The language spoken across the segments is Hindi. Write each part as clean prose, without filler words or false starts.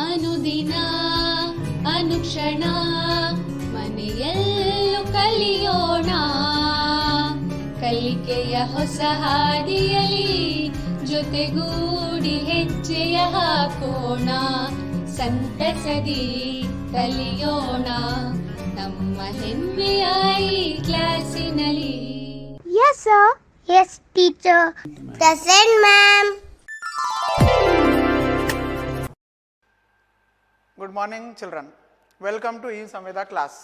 ಅನುದಿನ ಅನುಕ್ಷಣ ಮನೆಯಲ್ಲೂ ಕಲಿಯೋಣ ಕಲಿಕೆಯ ಹೊಸ ಹಾದಿಯಲಿ ಜೊತೆಗೂಡಿ ಹೆಜ್ಜೆಯ ಹಾಕೋಣ ಸಂತಸದಿ ಕಲಿಯೋಣ ನಮ್ಮ ಹೆಮ್ಮೆಯ ಈ ಕ್ಲಾಸಿನಲ್ಲಿ. Yes sir. Yes teacher. Present ma'am. Good morning children. Welcome to Eve Samveda class.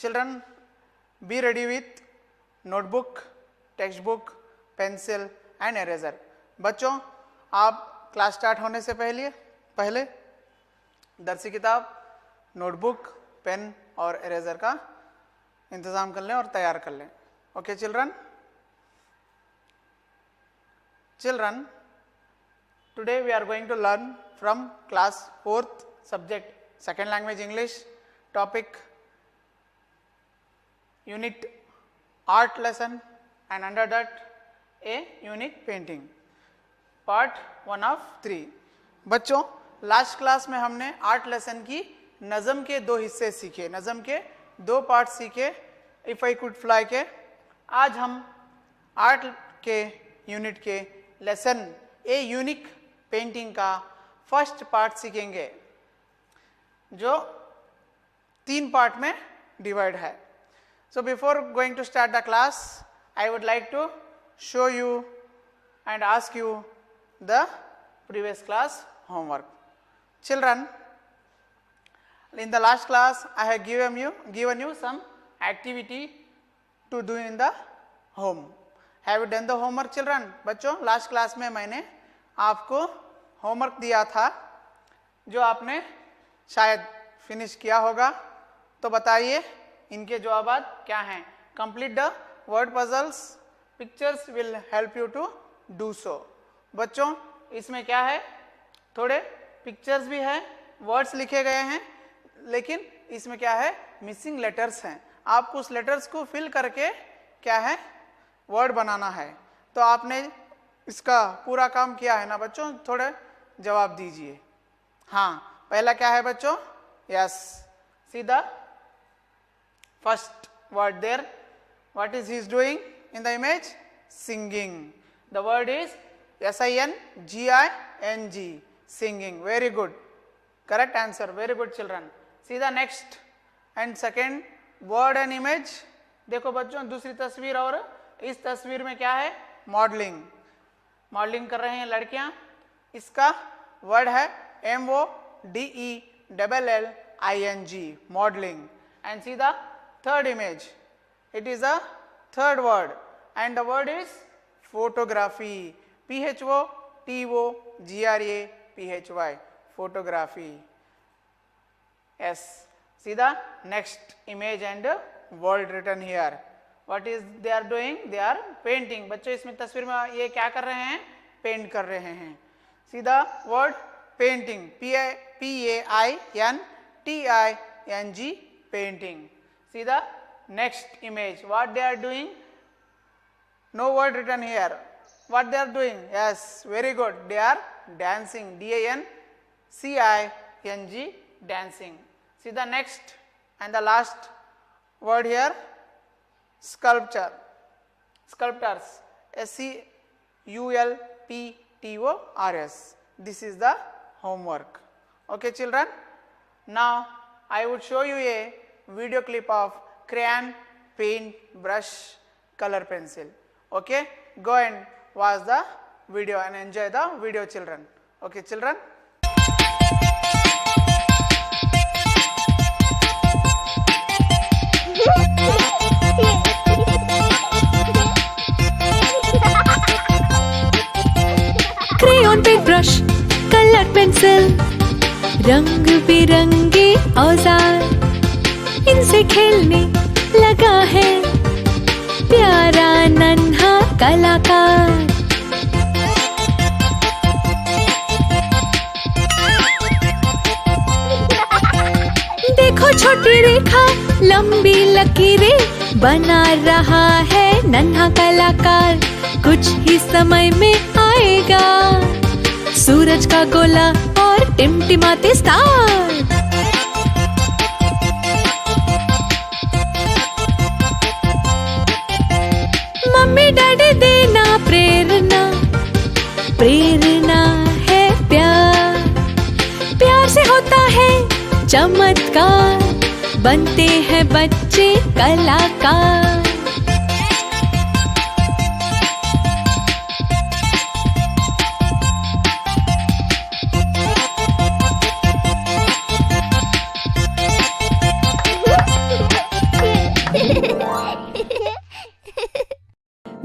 Children, be ready with notebook, textbook, pencil and eraser. बच्चों, आप क्लास स्टार्ट होने से पहले दर्सी किताब, नोटबुक, पेन और इरेजर का इंतज़ाम कर लें और तैयार कर लें. Okay children. Children, today we are going to learn from class 4th subject, second language English, topic unit art lesson and under that a unit painting, part 1 of 3. बच्चों, लास्ट क्लास में हमने आर्ट लेसन की नज़म के 2 हिस्से सीखे, नज़म के 2 पार्ट सीखे, इफ़ आई कुड फ्लाई के. आज हम आर्ट के यूनिट के लेसन ए यूनिक पेंटिंग का फर्स्ट पार्ट सीखेंगे जो 3 पार्ट में डिवाइड है. So before going to start the class I would like to show you and ask you the previous class homework. Children, in the last class I have given you some activity to do in the home. Have you done the homework children? बच्चों, लास्ट क्लास में मैंने आपको होमवर्क दिया था जो आपने शायद फिनिश किया होगा. तो बताइए इनके जवाब क्या हैं. Complete the word puzzles, pictures will help you to do so. बच्चों, इसमें क्या है, थोड़े पिक्चर्स भी हैं, वर्ड्स लिखे गए हैं, लेकिन इसमें क्या है, मिसिंग लेटर्स हैं. आपको उस लेटर्स को फिल करके क्या है, वर्ड बनाना है. तो आपने इसका पूरा काम किया है ना बच्चों? थोड़े जवाब दीजिए. हाँ, पहला क्या है बच्चों? Yes, see the first word there. What is he is doing in the image? Singing. The word is SINGING, singing. Very good, correct answer. Very good children. See the next and second word and image. देखो बच्चों, दूसरी तस्वीर और इस तस्वीर में क्या है? मॉडलिंग. मॉडलिंग कर रहे हैं लड़कियां. इसका वर्ड है MODELLING, modelling. And see the third image. It is a third word and the word is photography. PHOTOGRAPHY, photography. Yes. See the next image and word written here. What is they are doing? They are painting. बच्चों, इसमें तस्वीर में ये क्या कर रहे हैं? पेंट कर रहे हैं. See the word painting. PAINTING, painting. See the next image. What they are doing? No word written here. What they are doing? Yes, very good. They are dancing. DANCING, dancing. See the next and the last word here, sculpture. Sculptors. SCULPTORS. This is the homework. Okay children. Now I would show you a video clip of crayon, paint, brush, color pencil. Okay, go and watch the video and enjoy the video children. Okay children. Crayon, paint, brush, colour pencil, रंग बिरंगे औजार, इनसे खेलने लगा है प्यारा नन्हा कलाकार. देखो छोटी रेखा, लंबी लकीरें बना रहा है नन्हा कलाकार. कुछ ही समय में आएगा सूरज का गोला और टिमटिमाते स्टार। मम्मी डैडी देना प्रेरणा, प्रेरणा है प्यार, प्यार से होता है चमत्कार, बनते हैं बच्चे कलाकार।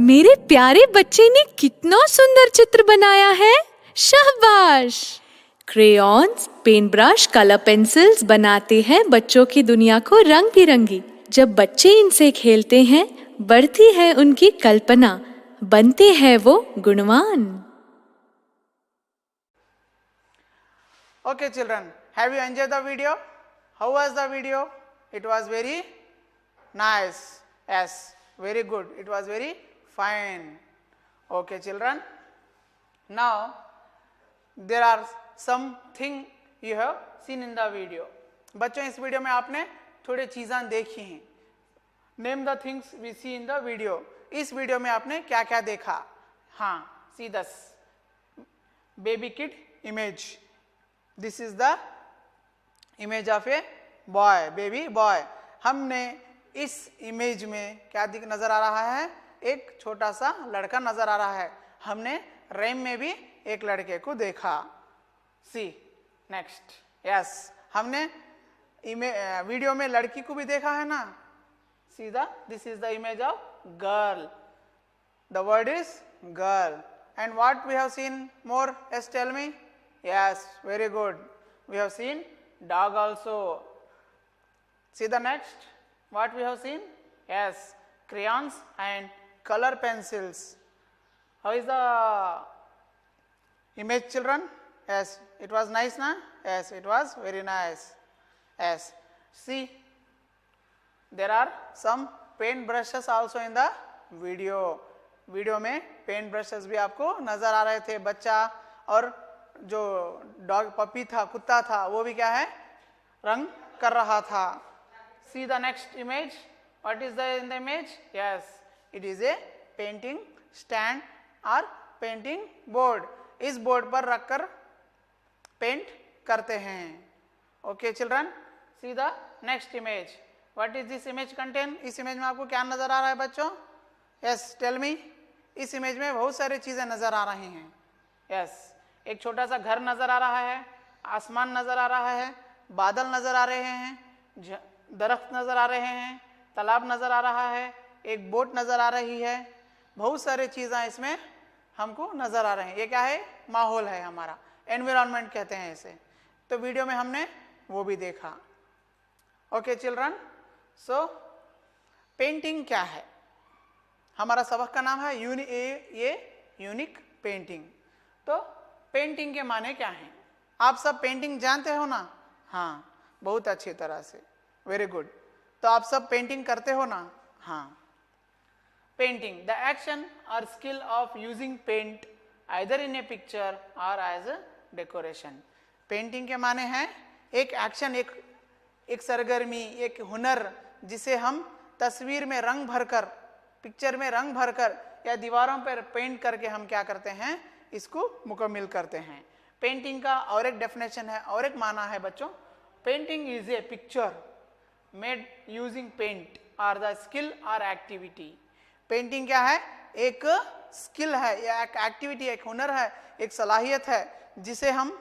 मेरे प्यारे बच्चे ने कितना सुंदर चित्र बनाया है, शाबाश। Crayons, paint brush, colour pencils बनाते हैं बच्चों की दुनिया को रंग बिरंगी। जब बच्चे इनसे खेलते हैं, बढ़ती है उनकी कल्पना, बनते हैं वो गुणवान। Okay children, have you enjoyed the video? How was the video? It was very nice. Yes, very good. It was very fine. Okay children, now there are something you have seen in the video. बच्चों, इस वीडियो में आपने थोड़ी चीज़ें देखी हैं। Name the things we see in the video. इस वीडियो में आपने क्या क्या देखा? हाँ, see this baby kid image. This is the image of a boy, baby boy. हमने इस इमेज में क्या नजर आ रहा है? एक छोटा सा लड़का नजर आ रहा है। हमने रैम में भी एक लड़के को देखा। सी नेक्स्ट, यस, हमने वीडियो में लड़की को भी देखा है ना। सीधा this is the image of girl, the word is girl. And what we have seen more? Yes, tell me. Yes, very good, we have seen dog also. See the next, what we have seen? Yes, crayons and color pencils. How is the image children? Yes, it was nice na? Yes, it was very nice. Yes, see, there are some paint brushes also in the video. Video में पेंट ब्रशेस भी आपको नजर आ रहे थे। बच्चा और जो डॉग पपी था, कुत्ता था, वो भी क्या है? रंग कर रहा था। See the next image. What is there in the image? Yes, it is a painting stand or painting board. इस बोर्ड पर रखकर पेंट करते हैं। Okay children, see the next image. What is this image contain? इस इमेज में आपको क्या नजर आ रहा है बच्चों? Yes, tell me. इस इमेज में बहुत सारी चीजें नजर आ रही हैं। Yes, एक छोटा सा घर नजर आ रहा है, आसमान नजर आ रहा है, बादल नजर आ रहे हैं, दरख्त नजर आ रहे हैं, तालाब नजर आ रहा है, एक बोट नजर आ रही है। बहुत सारे चीज़ें इसमें हमको नजर आ रहे हैं। ये क्या है? माहौल है हमारा, एनवायरनमेंट कहते हैं इसे। तो वीडियो में हमने वो भी देखा। ओके चिल्ड्रन, सो पेंटिंग क्या है? हमारा सबक का नाम है ये यूनिक पेंटिंग। तो पेंटिंग के माने क्या हैं? आप सब पेंटिंग जानते हो ना? हाँ, बहुत अच्छी तरह से, वेरी गुड। तो आप सब पेंटिंग करते हो ना? हाँ। Painting, the action or skill of using paint either in a picture or as a decoration. Painting के माने हैं एक एक्शन, एक सरगर्मी, एक हुनर, जिसे हम तस्वीर में रंग भरकर, पिक्चर में रंग भरकर या दीवारों पर पेंट करके हम क्या करते हैं? इसको मुकम्मल करते हैं। पेंटिंग का और एक डेफिनेशन है, और एक माना है बच्चों। Painting is a picture made using paint or the skill or activity. Painting क्या है? एक स्किल है या एक एक्टिविटी, एक हुनर है, एक सलाहियत है, जिसे हम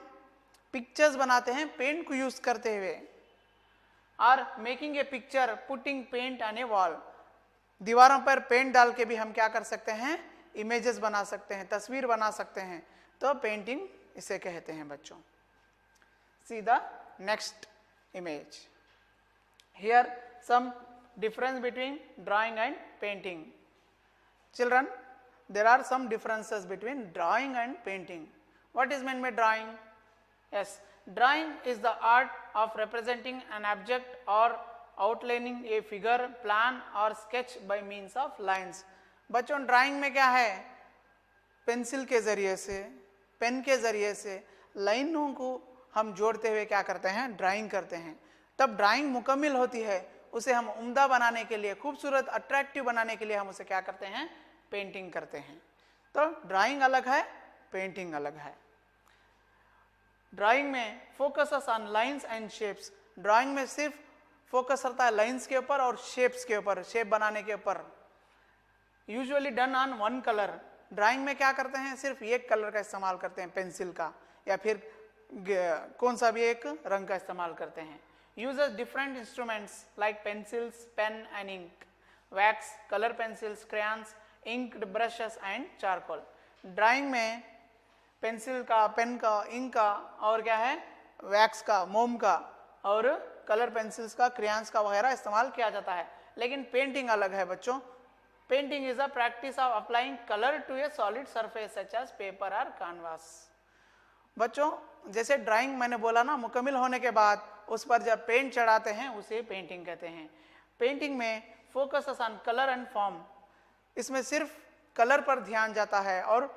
पिक्चर्स बनाते हैं पेंट को यूज करते हुए। और making a picture putting paint on a wall, दीवारों पर पेंट डाल के भी हम क्या कर सकते हैं? इमेजेस बना सकते हैं, तस्वीर बना सकते हैं। तो पेंटिंग इसे कहते हैं बच्चों। सी the next image. Here some difference between drawing and painting. Children, there are some differences between drawing and painting. What is meant by drawing? Yes, drawing is the art of representing an object or outlining a figure, plan or sketch by means of lines. बच्चों, ड्राइंग में क्या है? पेंसिल के जरिए से, पेन के जरिए से लाइनों को हम जोड़ते हुए क्या करते हैं, ड्राइंग करते हैं। तब ड्राइंग मुकम्मल होती है, उसे हम उम्दा बनाने के लिए, खूबसूरत अट्रैक्टिव बनाने के लिए हम उसे क्या करते हैं, पेंटिंग करते हैं। तो ड्राइंग अलग है, पेंटिंग अलग है। ड्राइंग में focus on lines and shapes, drawing में सिर्फ फोकस रहता है लाइंस के ऊपर और शेप्स के ऊपर, शेप बनाने के ऊपर। Usually done on one colour, drawing में क्या करते हैं, सिर्फ एक कलर का इस्तेमाल करते हैं, पेंसिल का, या फिर कौन सा भी एक रंग का इस्तेमाल करते हैं। Uses different instruments like pencils, pen and ink, wax, colour pencils, crayons, inked brushes and charcoal. Drawing में पेंसिल का, पेन का, इंक का, और क्या है, वैक्स का, मोम का, और कलर पेंसिल्स का, क्रेयॉन्स का वगैरह इस्तेमाल किया जाता है। लेकिन पेंटिंग अलग है बच्चों। Painting is a practice of applying colour to a solid surface such as paper or canvas. बच्चों जैसे ड्राइंग मैंने बोला ना, मुकम्मल होने के बाद उस पर जब पेंट चढ़ाते हैं उसे पेंटिंग कहते हैं। पेंटिंग में focus on colour and form, इसमें सिर्फ कलर पर ध्यान जाता है और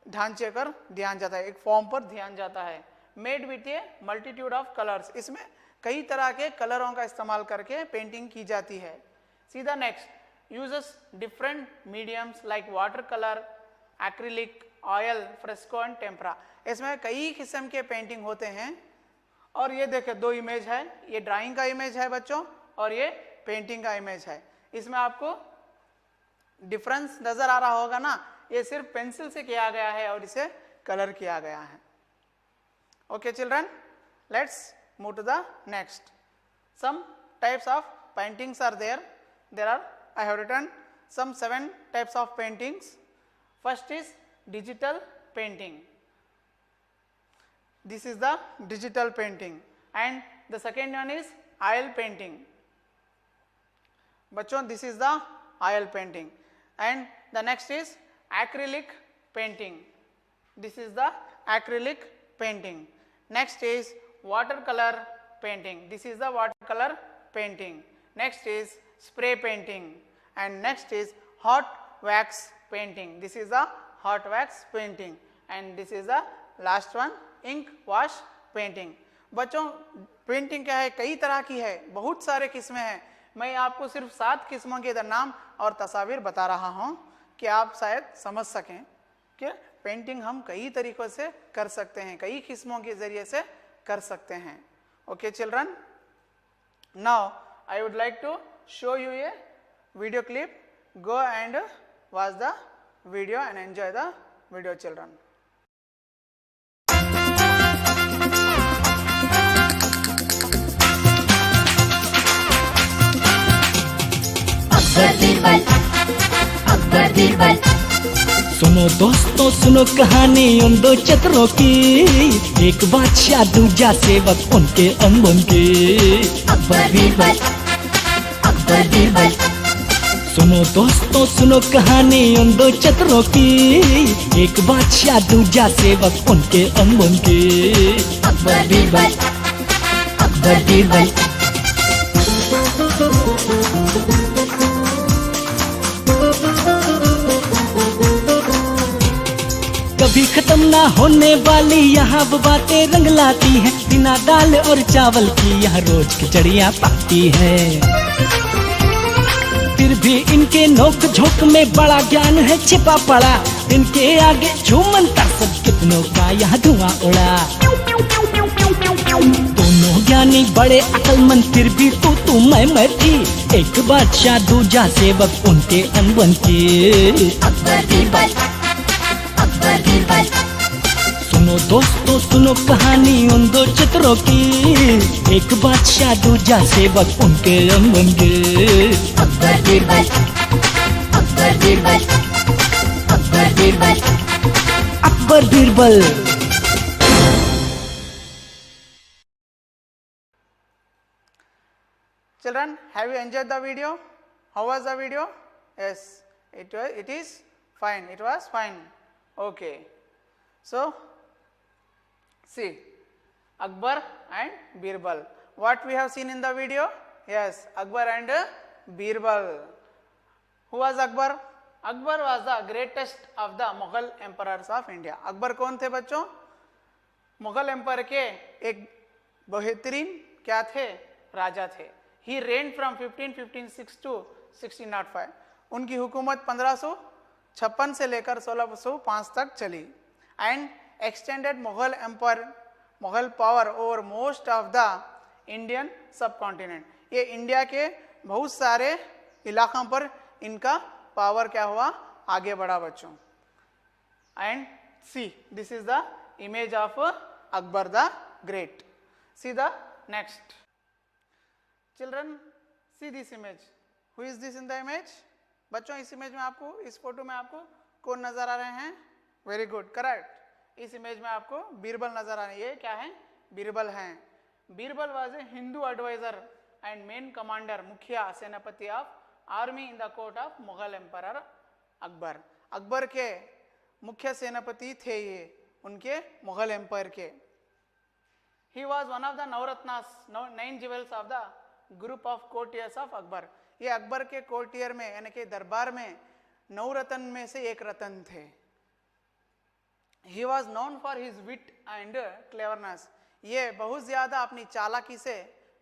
ढांचे पर ध्यान जाता है, एक फॉर्म पर ध्यान जाता है। Made with A multitude of colours, इसमें कई तरह के कलरों का इस्तेमाल करके पेंटिंग की जाती है। सी the next, uses different mediums like water colour, acrylic, oil, fresco and tempera. इसमें कई किस्म के पेंटिंग होते हैं। और ये देखिए दो इमेज है, ये ड्राइंग का इमेज है बच्चों और ये पेंटिंग का इमेज है। इसमें आपको डिफरेंस नजर आ रहा होगा ना, ये सिर्फ पेंसिल से किया गया है और इसे कलर किया गया है। Okay children, let's move to the next. Some types of paintings are there. I have written some 7 types of paintings. First is digital painting. This is the digital painting, and the second one is oil painting. Bachon, this is the oil painting, and the next is acrylic painting. This is the acrylic painting. Next is watercolor painting. This is the watercolor painting. Next is spray painting, and next is hot wax painting. This is the hot wax painting, and this is the last one, ink wash painting. बच्चों पेंटिंग क्या है, कई तरह की है, बहुत सारे किस्में हैं। मैं आपको सिर्फ 7 किस्मों के नाम और तस्वीर बता रहा हूँ कि आप शायद समझ सकें कि पेंटिंग हम कई तरीकों से कर सकते हैं, कई किस्मों के जरिए से कर सकते हैं। Okay children, now I would like to show you a video clip. Go and watch the video and enjoy the video children. Akbar Birbal, Akbar Birbal. सुनो दोस्तों सुनो कहानी उन दो चतुरों की, एक बादशाह दूजा सेवक उनके अंबन के. अकबर बीरबल, अकबर बीरबल. सुनो दोस्तों सुनो कहानी उन दो चतुरों की, एक बादशाह दूजा सेवक उनके अंबन के. अकबर बीरबल, अकबर बीरबल. कभी खत्म ना होने वाली यहाँ वो बातें रंग लाती है, बिना दाल और चावल की यहाँ रोज खिचड़ियाँ पकती है. फिर भी इनके नोक झोंक में बड़ा ज्ञान है छिपा पड़ा, इनके आगे झूमता सब कितनों का यहाँ धुआं उड़ा. दोनों ज्ञानी बड़े अकलमंद फिर भी तू मैं थी, एक बादशाह दूजा सेवक उनके अनबन के. अकबर बीरबल, अकबर बीरबल. सुनो दोस्तों सुनो कहानी उन दो चतुरों की, एक बादशाह दूजा सेवक उनके अनबन के. Akbar Birbal, Akbar Birbal, Akbar Birbal. Akbar Birbal. Children, have you enjoyed the video? How was the video? Yes, it is fine. It was fine. Okay. So, see, Akbar and Birbal. What we have seen in the video? Yes, Akbar and Birbal. Who was Akbar? Akbar was the greatest of the Mughal emperors of India. Akbar कौन थे बच्चों? मुगल एम्पायर के एक बेहतरीन क्या थे, राजा थे। He reign from 1556 to 1605। उनकी हुकूमत 1556 से लेकर 1605 तक चली। And extended Mughal empire, Mughal power over most of the Indian subcontinent. ये इंडिया के बहुत सारे इलाकों पर इनका पावर क्या हुआ, आगे बढ़ा बच्चों। And see this is the image of Akbar the great. C the next children, see this image. Who is this in the image? बच्चों इस इमेज में आपको, इस फोटो में आपको कौन नजर आ रहे हैं? Very good, correct. इस इमेज में आपको बीरबल नजर आ रहे हैं। ये क्या है? बीरबल हैं। Birbal was a Hindu adviser and main commander, मुखिया सेनापति of army in the court of Mughal empire Akbar. Akbar के मुख्य सेनापति थे ये, उनके मुगल एम्पायर के। He was one of the navratnas, 9 jewels of the group of courtiers of Akbar. ये अकबर के कोर्टियर में यानी कि दरबार में 9 रत्न में से एक रत्न थे। He was known for his wit and cleverness. ये बहुत ज्यादा अपनी चालाकी से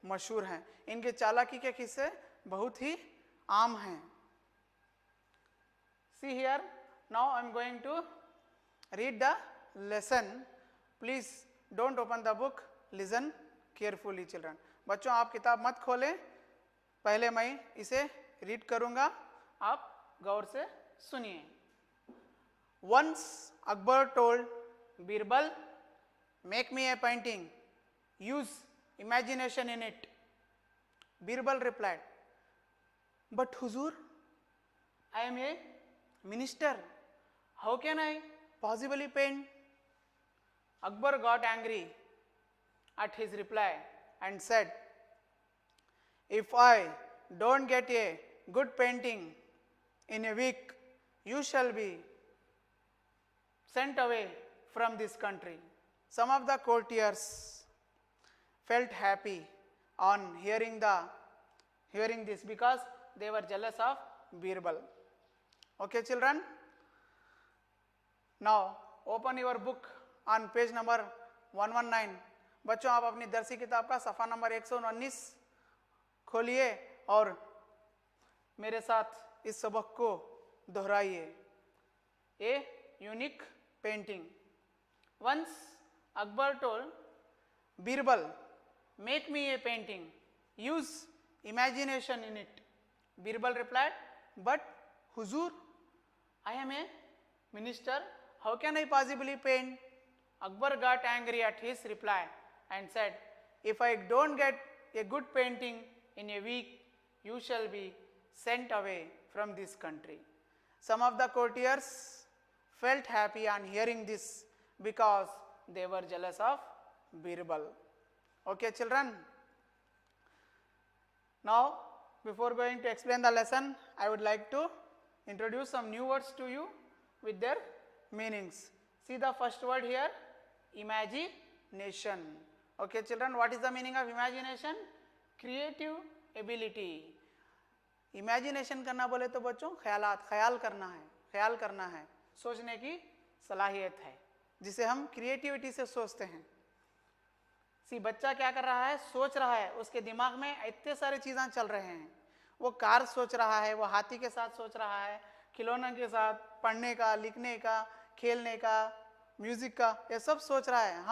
मशहूर हैं। इनके चालाकी के किस्से बहुत ही आम हैं। See here, now I am going to read the lesson. Please don't open the book, listen carefully children. बच्चों आप किताब मत खोलें, पहले मैं इसे रीड करूंगा, आप गौर से सुनिए। Once Akbar told Birbal, make me a painting, use imagination in it. Birbal replied, but Huzur, I am a minister, how can I possibly paint? Akbar got angry at his reply and said, if I don't get a good painting in a week, you shall be sent away from this country. Some of the courtiers felt happy on hearing this because they were jealous of Birbal. Okay children, now open your book on page number 119. बच्चों आप अपनी दरसी किताब का सफ़ा नंबर 119 खोलिए और मेरे साथ इस सबक को दोहराइए। A unique painting. Once Akbar told Birbal, make me a painting, use imagination in it. Birbal replied, but Huzur, I am a minister, how can I possibly paint? Akbar got angry at his reply and said, if I don't get a good painting in a week, you shall be sent away from this country. Some of the courtiers felt happy on hearing this because they were jealous of Birbal. Okay children, now before going to explain the lesson, I would like to introduce some new words to you with their meanings. See the first word here, imagination. Okay children, what is the meaning of imagination? Creative ability. Imagination करना बोले तो बच्चों ख्यालात, ख्याल करना है, सोचने की सलाहियत है, जिसे हम क्रिएटिविटी से सोचते हैं। सी बच्चा क्या कर रहा है? सोच रहा है, उसके दिमाग में इतने सारे चीज़ें चल रहे हैं। वो कार सोच रहा है, वो हाथी के साथ सोच रहा है, खिलौनों के साथ, पढ़ने का, लिखने का, खेलने का, म्यूजिक का, ये सब सोच रहा है।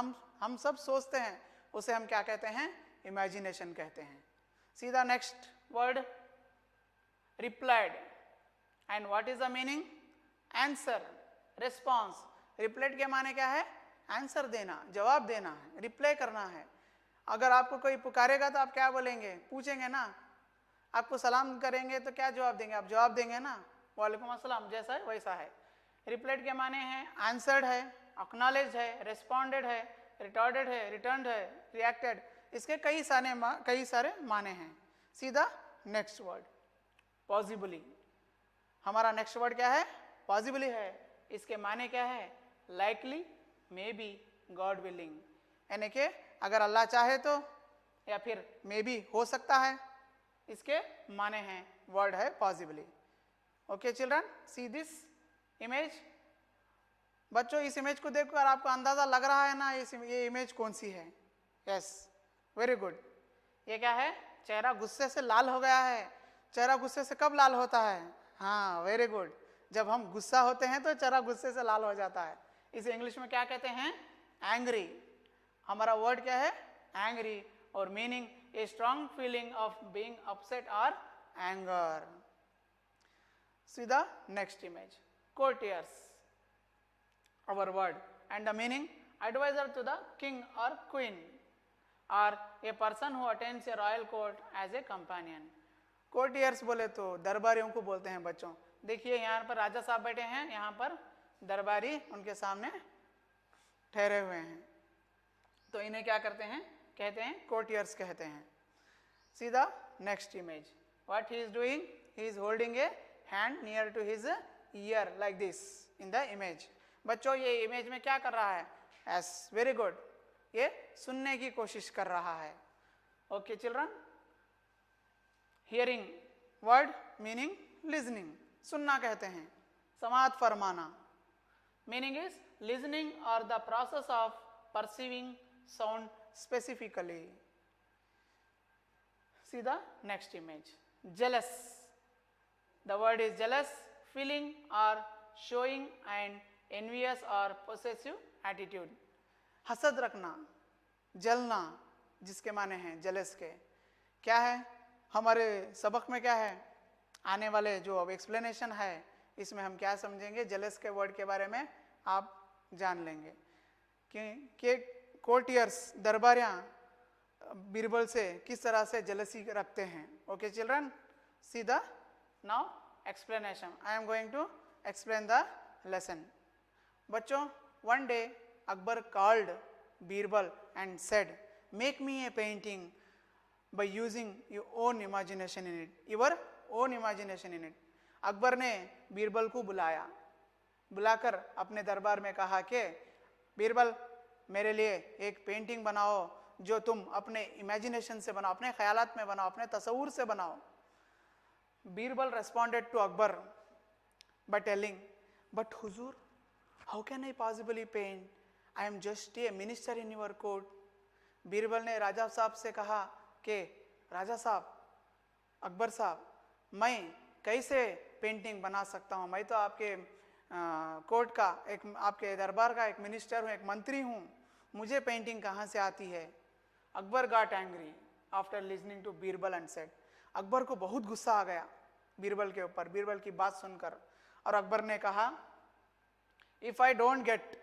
हम सब सोचते हैं, उसे हम क्या कहते हैं? इमेजिनेशन कहते हैं। सी the next word, replied. And what is the meaning? Answer, response. Replied के माने क्या है? आंसर देना, जवाब देना है, रिप्लाई करना है। अगर आपको कोई पुकारेगा तो आप क्या बोलेंगे? पूछेंगे ना। आपको सलाम करेंगे तो क्या जवाब देंगे? आप जवाब देंगे ना, वालेकुम अस्सलाम, जैसा है वैसा है। रिप्लाइड के माने हैं आंसर्ड है, एक्नॉलेज है, रिस्पॉन्डेड है, रिटॉर्डेड है, रिटर्न्ड है, रिएक्टेड। इसके कई सारे माने हैं। सी द नेक्स्ट वर्ड, पॉसिबली। हमारा नेक्स्ट वर्ड क्या है? पॉसिबली है। इसके माने क्या है? Likely, may be, God willing. यानी कि अगर अल्लाह चाहे तो, या फिर मे बी, हो सकता है, इसके माने हैं। वर्ड है possibly. Okay children, see this image. बच्चों इस इमेज को देखकर आपको अंदाजा लग रहा है ना ये इमेज कौन सी है? Yes, very good. ये क्या है? चेहरा गुस्से से लाल हो गया है। चेहरा गुस्से से कब लाल होता है? हाँ, वेरी गुड, जब हम गुस्सा होते हैं तो चेहरा गुस्से से लाल हो जाता है। इसे इंग्लिश में क्या कहते हैं? एंग्री। हमारा वर्ड क्या है? एंग्री, और meaning a strong feeling of being upset और anger. See the next image. Courtiers, our word, and the meaning advisor to the king or queen, or a person who attends a royal court as a companion. Courtiers बोले तो दरबारियों को बोलते हैं बच्चों। देखिए यहाँ पर राजा साहब बैठे हैं, यहाँ पर दरबारी उनके सामने ठहरे हुए हैं, तो इन्हें क्या करते हैं? कहते हैं courtiers कहते हैं। See the next image. What he is doing? He is holding a hand near to his ear like this in the image. बच्चों ये इमेज में क्या कर रहा है? Yes, very good. ये सुनने की कोशिश कर रहा है। Okay children. Hearing word meaning listening. सुनना कहते हैं, समाअत फरमाना। Meaning is listening or the process of perceiving sound specifically. See the next image. Jealous. The word is jealous, feeling or showing an envious or possessive attitude. हसद रखना, जलना, जिसके माने हैं जेलस के। क्या है हमारे सबक में? क्या है आने वाले जो अब एक्सप्लेनेशन है इसमें हम क्या समझेंगे? जेलस के वर्ड के बारे में आप जान लेंगे कि कोर्टियर्स दरबारियां बीरबल से किस तरह से जेलसी रखते हैं। Okay children, see the now explanation. I am going to explain the lesson. बच्चों, one day Akbar called Birbal and said, make me a painting by using your own imagination in it. Your own imagination in it. Akbar ने बीरबल को बुलाकर अपने दरबार में कहा कि बीरबल मेरे लिए एक पेंटिंग बनाओ जो तुम अपने इमेजिनेशन से बनाओ, अपने ख्यालात में बनाओ, अपने तस्वूर से बनाओ। Birbal responded to Akbar by telling, but Huzur, how can I possibly paint? I am just a minister in your court. Birbal ने राजा साहब से कहा कि राजा साहब, अकबर साहब, मैं कैसे पेंटिंग बना सकता हूँ? मैं तो आपके कोर्ट का आपके दरबार का एक मिनिस्टर हूँ, एक मंत्री हूँ, मुझे पेंटिंग कहाँ से आती है? Akbar got angry after listening to Birbal and said, Akbar को बहुत गुस्सा आ गया बीरबल के ऊपर, बीरबल की बात सुनकर, और अकबर ने कहा, if I don't get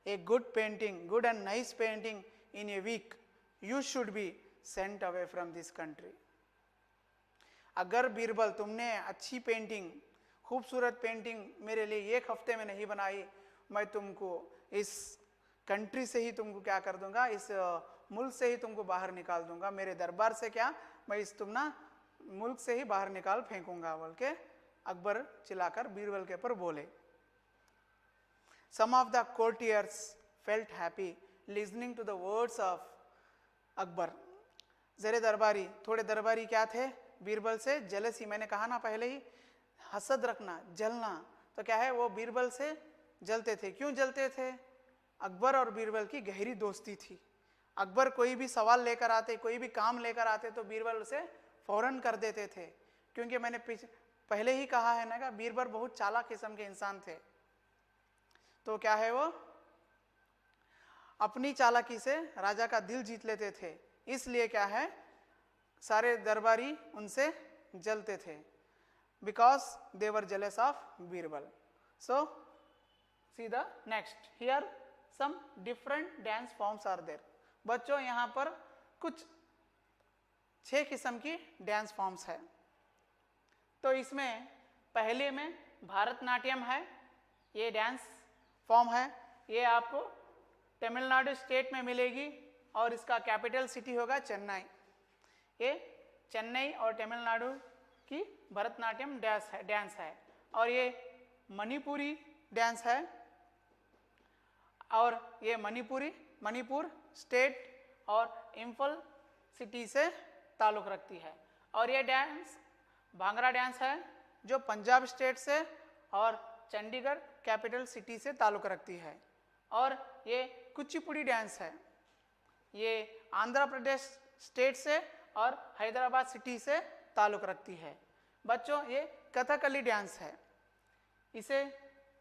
a good painting, good and nice painting in a week, you should be sent away from this country. अगर बीरबल तुमने अच्छी पेंटिंग, खूबसूरत पेंटिंग मेरे लिए एक हफ्ते में नहीं बनाई, मैं तुमको इस कंट्री से ही तुमको क्या कर दूंगा, इस मुल्क से ही तुमको बाहर निकाल दूंगा। मेरे दरबार से क्या, मैं इस तुम ना मुल्क से ही बाहर निकाल फेंकूंगा, बोल के अकबर चिल्लाकर बीरबल के ऊपर बोले। Some of the courtiers felt happy listening to the words of Akbar. जरे दरबारी, थोड़े दरबारी क्या थे? बीरबल से जेलसी, मैंने कहा ना पहले ही, हसद रखना, जलना, तो क्या है वो बीरबल से जलते थे। क्यों जलते थे? अकबर और बीरबल की गहरी दोस्ती थी। अकबर कोई भी सवाल लेकर आते, कोई भी काम लेकर आते तो बीरबल उसे फौरन कर देते थे, क्योंकि मैंने पहले ही कहा है ना कि बीरबल बहुत चालाक किस्म के इंसान थे। तो क्या है वो अपनी चालाकी से राजा का दिल जीत लेते थे, इसलिए क्या है सारे दरबारी उनसे जलते थे, because they were jealous of Birbal. So see the next, here some different dance forms are there. बच्चों यहाँ पर कुछ 6 किस्म की डांस फॉर्म्स है। तो इसमें पहले में भारतनाट्यम है, ये डांस फॉर्म है, ये आपको तमिलनाडु स्टेट में मिलेगी और इसका कैपिटल सिटी होगा चेन्नई। ये चेन्नई और तमिलनाडु की भरतनाट्यम डांस है। और ये मणिपुरी डांस है, और ये मणिपुर स्टेट और इम्फल सिटी से ताल्लुक़ रखती है। और ये डांस भांगड़ा डांस है जो पंजाब स्टेट से और चंडीगढ़ कैपिटल सिटी से ताल्लुक़ रखती है। और ये कुचिपुड़ी डांस है, ये आंध्र प्रदेश स्टेट से और हैदराबाद सिटी से ताल्लुक़ रखती है। बच्चों ये कथकली डांस है, इसे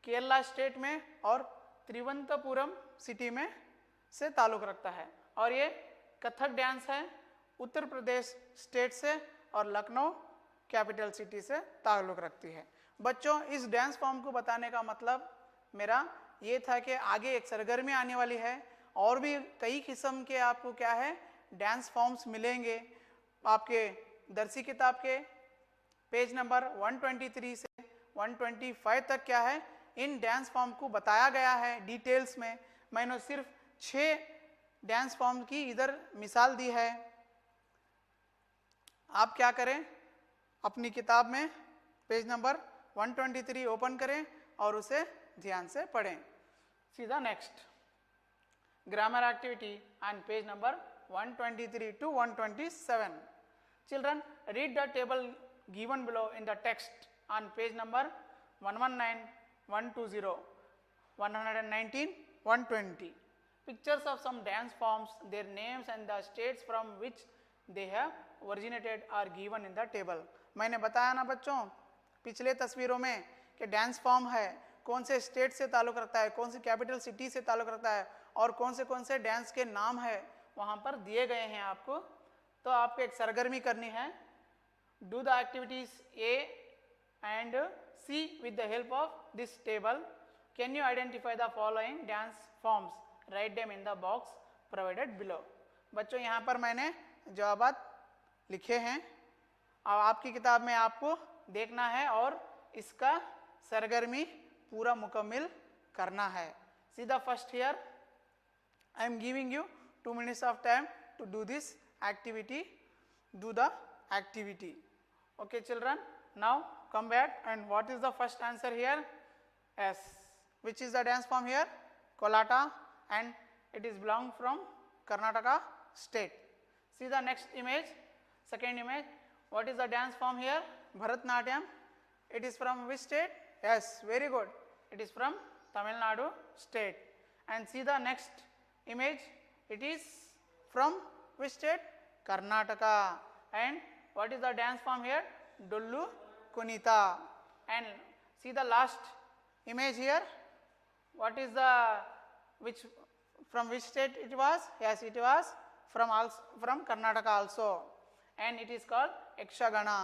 केरला स्टेट में और त्रिवंतपुरम सिटी में से ताल्लुक़ रखता है। और ये कथक डांस है, उत्तर प्रदेश स्टेट से और लखनऊ कैपिटल सिटी से ताल्लुक़ रखती है। बच्चों इस डांस फॉर्म को बताने का मतलब मेरा ये था कि आगे एक सरगर्मी आने वाली है और भी कई किस्म के आपको क्या है डांस फॉर्म्स मिलेंगे आपके दर्सी किताब के पेज नंबर 123 से 125 तक। क्या है इन डांस फॉर्म को बताया गया है डिटेल्स में। मैंने सिर्फ 6 डांस फॉर्म की इधर मिसाल दी है। आप क्या करें, अपनी किताब में पेज नंबर 123 ओपन करें और उसे ध्यान से पढ़ें। सीधा next grammar activity and page number 123 to 127. Children, read the table given below in the text on page number 119, 120, 119, 120. Pictures of some dance forms, their names and the states from which they have originated are given in the table. मैंने बताया ना बच्चों पिछले तस्वीरों में कि डांस फॉर्म है कौन से स्टेट से ताल्लुक़ रखता है, कौन सी कैपिटल सिटी से ताल्लुक़ रखता है और कौन से डांस के नाम है वहाँ पर दिए गए हैं आपको। तो आपको एक सरगर्मी करनी है। Do the activities A and C with the help of this table. Can you identify the following dance forms, write them in the box provided below. बच्चों यहाँ पर मैंने जवाबात लिखे हैं और आपकी किताब में आपको देखना है और इसका सरगर्मी पूरा मुकम्मिल करना है। सी the first here I am giving you 2 minutes of time to do this activity. Do the activity. Okay children, now come back and what is the first answer here? Yes. Which is the dance form here? Kolata, and it is belong from Karnataka state. See the next image, second image. What is the dance form here? Bharatnatyam. It is from which state? Yes, very good. It is from Tamil Nadu state. And see the next image. It is from which state? Karnataka. And what is the dance form here? Dollu Kunita. And see the last image here. What is the from which state it was? Yes, it was from Karnataka also. And it is called Yakshagana.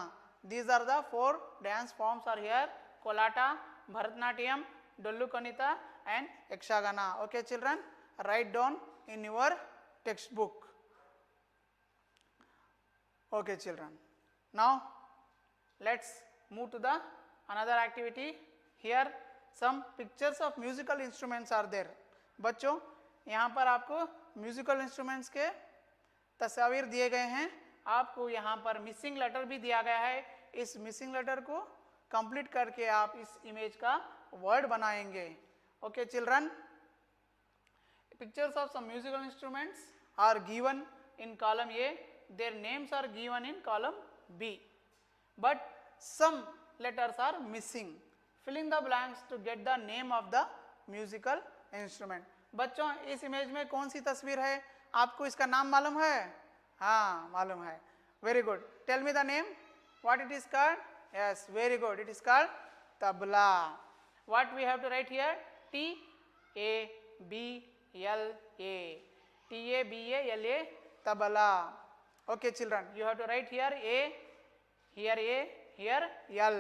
These are the 4 dance forms are here: Kolata, Bharatnatyam, Dollu Kunita, and Yakshagana. Okay children, write down in your textbook. Okay children, now let's move to the another activity. Here some pictures of musical instruments are there. बच्चों यहाँ पर आपको म्यूजिकल इंस्ट्रूमेंट्स के तस्वीर दिए गए हैं। आपको यहाँ पर मिसिंग लेटर भी दिया गया है। इस मिसिंग लेटर को कंप्लीट करके आप इस इमेज का वर्ड बनाएंगे। Okay children, pictures of some musical instruments are given in column A, their names are given in column B, but some letters are missing. Fill in the blanks to get the name of the musical instrument. बच्चों इस इमेज में कौन सी तस्वीर है, आपको इसका नाम मालूम है? हाँ मालूम है, very good. Tell me the name, what it is called? Yes, very good, it is called tabla. What we have to write here? T-A-B L-A, T-A-B-A-L-A, tabla. Okay children, you have to write here A, here L.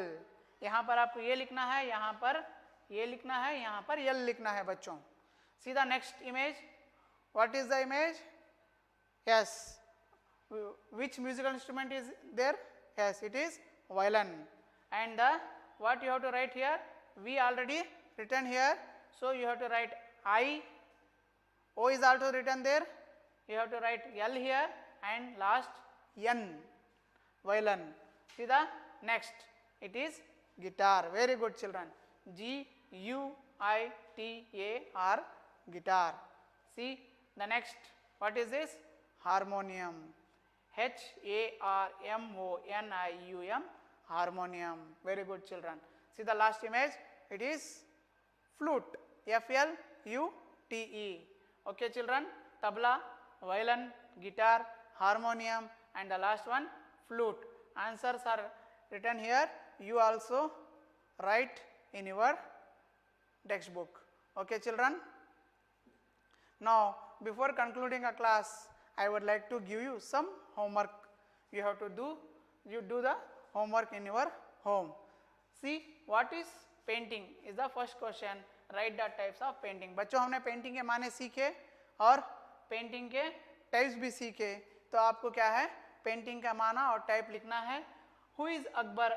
यहाँ पर आपको ये लिखना है, यहाँ पर ये लिखना है, यहाँ पर L लिखना है बच्चों. See the next image. What is the image? Yes. Which musical instrument is there? Yes, it is violin. And what you have to write here? We already written here. So you have to write I. O is also written there. You have to write L here and last N. Violin. See the next. It is guitar. Very good children. G-U-I-T-A-R. Guitar. See the next. What is this? Harmonium. H-A-R-M-O-N-I-U-M. Harmonium. Very good children. See the last image. It is flute, FLUTE. Okay children, tabla, violin, guitar, harmonium, and the last one flute. Answers are written here. You also write in your textbook. Okay children. Now before concluding a class, I would like to give you some homework. You have to do the homework in your home. See, what is painting is the first question. Write the types of painting. बच्चों हमने पेंटिंग के माने सीखे और पेंटिंग के टाइप्स भी सीखे, तो आपको क्या है पेंटिंग का माना और टाइप लिखना है. Who is Akbar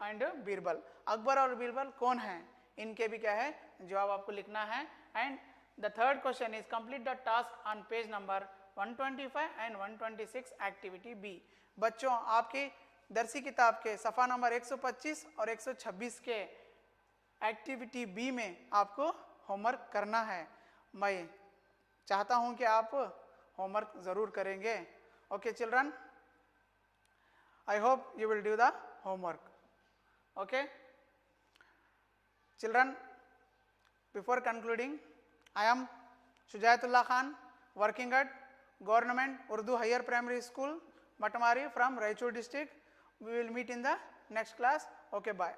and Birbal. Akbar और बीरबल कौन हैं, इनके भी क्या है जवाब आपको लिखना है. And the third question is complete the task on page number 125 and 126 activity B. बच्चों आपकी दरसी किताब के सफ़ा नंबर 125 और 126 के एक्टिविटी बी में आपको होमवर्क करना है. मैं चाहता हूं कि आप होमवर्क ज़रूर करेंगे. Okay children, I hope you will do the homework. Okay children, before concluding, I am Shujayatullah Khan, working at Government Urdu Higher Primary School, Matamari from Raichur district. We will meet in the next class. Okay, bye.